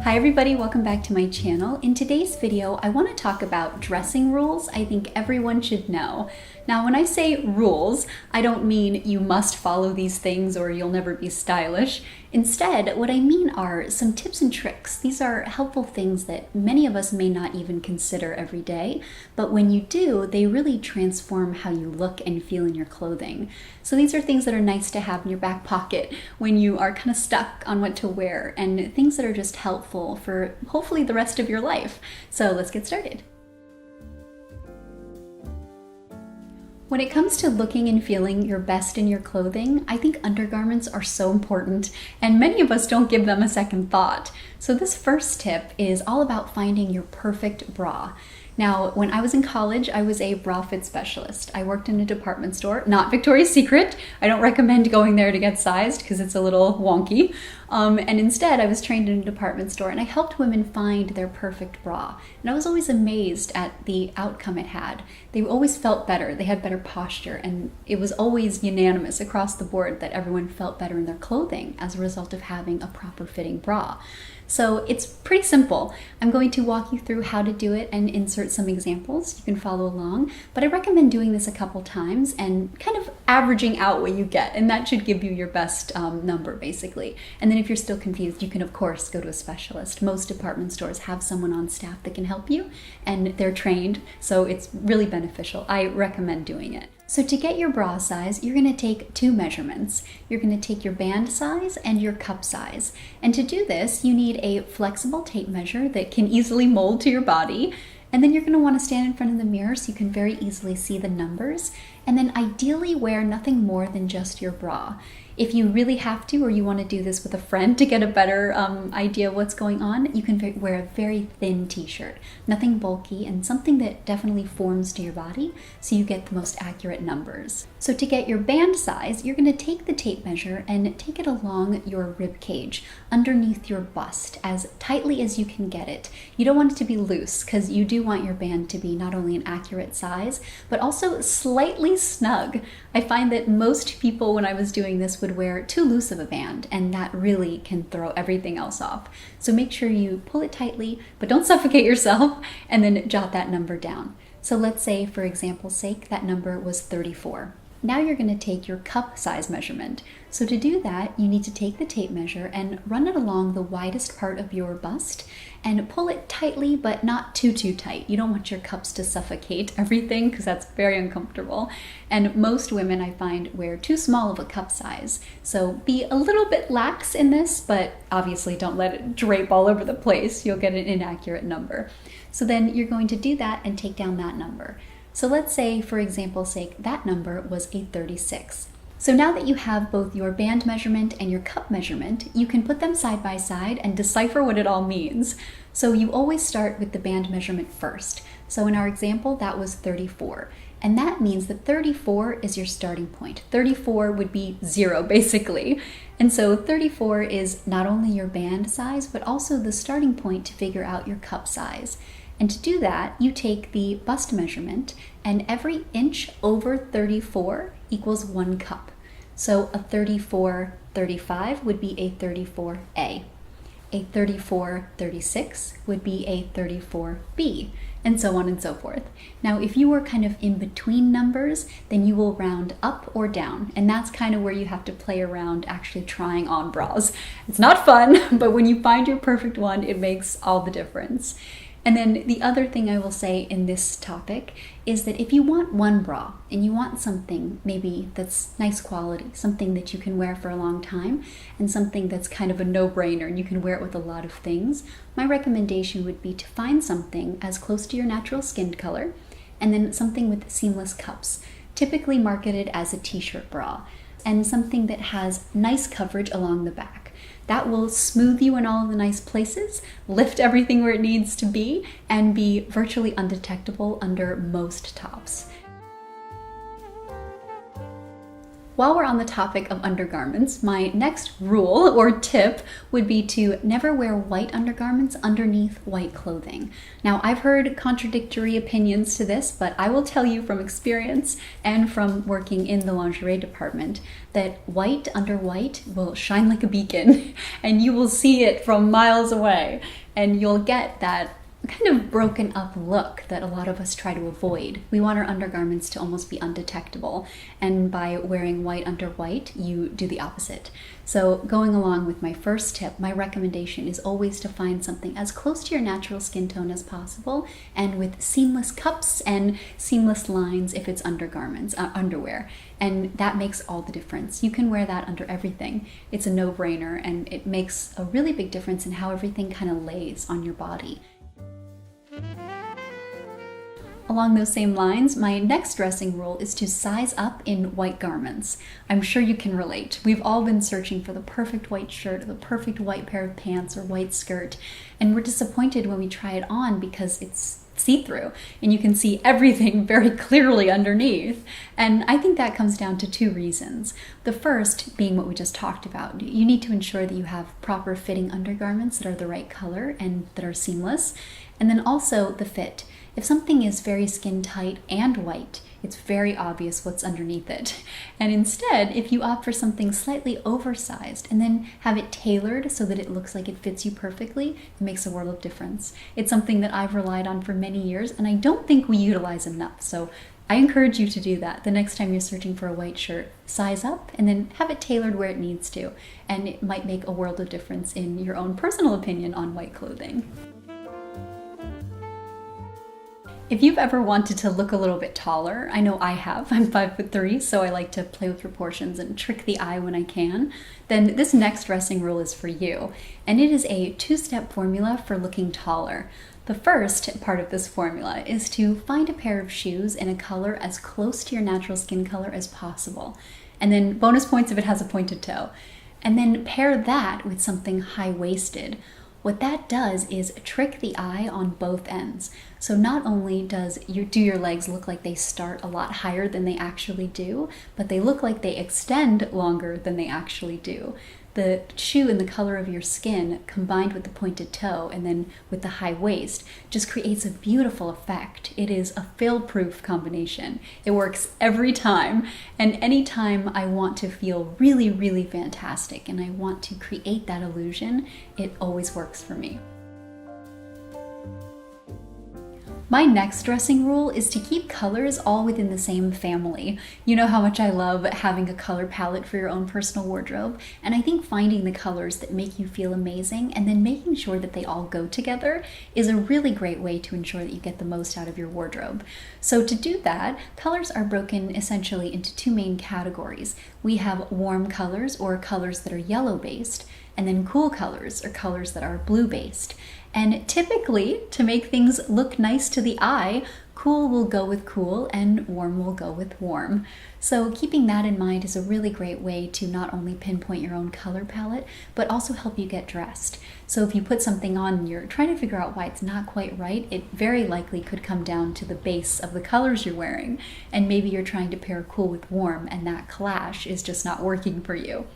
Hi everybody, welcome back to my channel. In today's video, I want to talk about dressing rules I think everyone should know. Now, when I say rules, I don't mean you must follow these things or you'll never be stylish. Instead, what I mean are some tips and tricks. These are helpful things that many of us may not even consider every day, but when you do, they really transform how you look and feel in your clothing. So these are things that are nice to have in your back pocket when you are kind of stuck on what to wear, and things that are just helpful for hopefully the rest of your life. So let's get started. When it comes to looking and feeling your best in your clothing, I think undergarments are so important, and many of us don't give them a second thought. So this first tip is all about finding your perfect bra. Now, when I was in college, I was a bra fit specialist. I worked in a department store, not Victoria's Secret. I don't recommend going there to get sized because it's a little wonky. And instead, I was trained in a department store and I helped women find their perfect bra. And I was always amazed at the outcome it had. They always felt better, they had better posture, and it was always unanimous across the board that everyone felt better in their clothing as a result of having a proper fitting bra. So it's pretty simple. I'm going to walk you through how to do it and insert some examples. You can follow along, but I recommend doing this a couple times and kind of averaging out what you get, and that should give you your best number basically. And then if you're still confused, you can of course go to a specialist. Most department stores have someone on staff that can help you, and they're trained, so it's really beneficial. I recommend doing it. So to get your bra size, you're going to take two measurements. You're going to take your band size and your cup size. And to do this, you need a flexible tape measure that can easily mold to your body. And then you're going to want to stand in front of the mirror so you can very easily see the numbers. And then ideally wear nothing more than just your bra. If you really have to, or you want to do this with a friend to get a better idea of what's going on, you can wear a very thin t-shirt, nothing bulky, and something that definitely forms to your body so you get the most accurate numbers. So to get your band size, you're going to take the tape measure and take it along your rib cage, underneath your bust, as tightly as you can get it. You don't want it to be loose because you do want your band to be not only an accurate size, but also slightly snug. I find that most people, when I was doing this, would wear too loose of a band, and that really can throw everything else off. So make sure you pull it tightly, but don't suffocate yourself, and then jot that number down. So let's say, for example's sake, that number was 34. Now you're going to take your cup size measurement. So to do that, you need to take the tape measure and run it along the widest part of your bust and pull it tightly, but not too tight. You don't want your cups to suffocate everything because that's very uncomfortable. And most women, I find, wear too small of a cup size. So be a little bit lax in this, but obviously don't let it drape all over the place. You'll get an inaccurate number. So then you're going to do that and take down that number. So let's say, for example's sake, that number was a 36. So now that you have both your band measurement and your cup measurement, you can put them side by side and decipher what it all means. So you always start with the band measurement first. So in our example, that was 34. And that means that 34 is your starting point. 34 would be 0, basically. And so 34 is not only your band size, but also the starting point to figure out your cup size. And to do that, you take the bust measurement, and every inch over 34 equals 1 cup. So a 34-35 would be a 34A. A 34-36 would be a 34B, and so on and so forth. Now, if you were kind of in between numbers, then you will round up or down, and that's kind of where you have to play around actually trying on bras. It's not fun, but when you find your perfect one, it makes all the difference. And then the other thing I will say in this topic is that if you want one bra and you want something maybe that's nice quality, something that you can wear for a long time, and something that's kind of a no-brainer and you can wear it with a lot of things, my recommendation would be to find something as close to your natural skin color, and then something with seamless cups, typically marketed as a t-shirt bra, and something that has nice coverage along the back. That will smooth you in all of the nice places, lift everything where it needs to be, and be virtually undetectable under most tops. while we're on the topic of undergarments, my next rule or tip would be to never wear white undergarments underneath white clothing. Now, I've heard contradictory opinions to this, but I will tell you from experience and from working in the lingerie department that white under white will shine like a beacon and you will see it from miles away, and you'll get that kind of broken up look that a lot of us try to avoid. We want our undergarments to almost be undetectable, and by wearing white under white, you do the opposite. So going along with my first tip, my recommendation is always to find something as close to your natural skin tone as possible, and with seamless cups and seamless lines if it's underwear. And that makes all the difference. You can wear that under everything. It's a no-brainer, and it makes a really big difference in how everything kind of lays on your body. Along those same lines, my next dressing rule is to size up in white garments. I'm sure you can relate. We've all been searching for the perfect white shirt, the perfect white pair of pants or white skirt, and we're disappointed when we try it on because it's see-through and you can see everything very clearly underneath. And I think that comes down to two reasons. The first being what we just talked about. You need to ensure that you have proper fitting undergarments that are the right color and that are seamless. And then also the fit. If something is very skin tight and white, it's very obvious what's underneath it. And instead, if you opt for something slightly oversized and then have it tailored so that it looks like it fits you perfectly, it makes a world of difference. It's something that I've relied on for many years, and I don't think we utilize enough. So I encourage you to do that. The next time you're searching for a white shirt, size up and then have it tailored where it needs to. And it might make a world of difference in your own personal opinion on white clothing. If you've ever wanted to look a little bit taller, I know I have, I'm 5'3", so I like to play with proportions and trick the eye when I can, then this next dressing rule is for you. And it is a two-step formula for looking taller. The first part of this formula is to find a pair of shoes in a color as close to your natural skin color as possible. And then bonus points if it has a pointed toe. And then pair that with something high-waisted. What that does is trick the eye on both ends. So not only do your legs look like they start a lot higher than they actually do, but they look like they extend longer than they actually do. The shoe in the color of your skin combined with the pointed toe and then with the high waist just creates a beautiful effect. It is a fail-proof combination. It works every time, and anytime I want to feel really, really fantastic and I want to create that illusion, it always works for me. My next dressing rule is to keep colors all within the same family. You know how much I love having a color palette for your own personal wardrobe, and I think finding the colors that make you feel amazing and then making sure that they all go together is a really great way to ensure that you get the most out of your wardrobe. So to do that, colors are broken essentially into two main categories. We have warm colors, or colors that are yellow-based, and then cool colors, or colors that are blue-based. And typically, to make things look nice to the eye, cool will go with cool and warm will go with warm. So keeping that in mind is a really great way to not only pinpoint your own color palette, but also help you get dressed. So if you put something on and you're trying to figure out why it's not quite right, it very likely could come down to the base of the colors you're wearing. And maybe you're trying to pair cool with warm and that clash is just not working for you.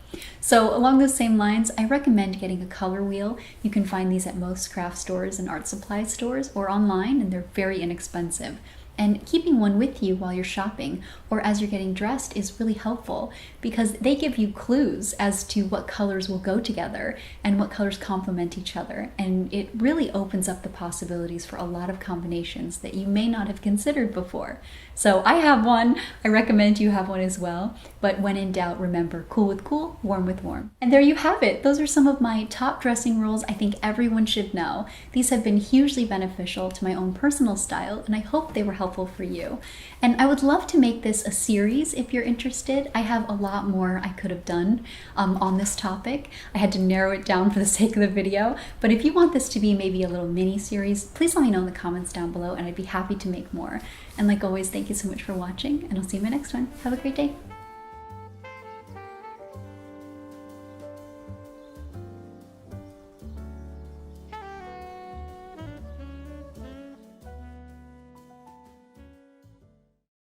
So along those same lines, I recommend getting a color wheel. You can find these at most craft stores and art supply stores or online, and they're very inexpensive. And keeping one with you while you're shopping or as you're getting dressed is really helpful because they give you clues as to what colors will go together and what colors complement each other. And it really opens up the possibilities for a lot of combinations that you may not have considered before. So I have one. I recommend you have one as well. But when in doubt, remember, cool with cool, warm with warm. And there you have it. Those are some of my top dressing rules I think everyone should know. These have been hugely beneficial to my own personal style, and I hope they were helpful for you. And I would love to make this a series if you're interested. I have a lot more I could have done on this topic. I had to narrow it down for the sake of the video. But if you want this to be maybe a little mini series, please let me know in the comments down below and I'd be happy to make more. And like always, thank you so much for watching, and I'll see you in my next one. Have a great day.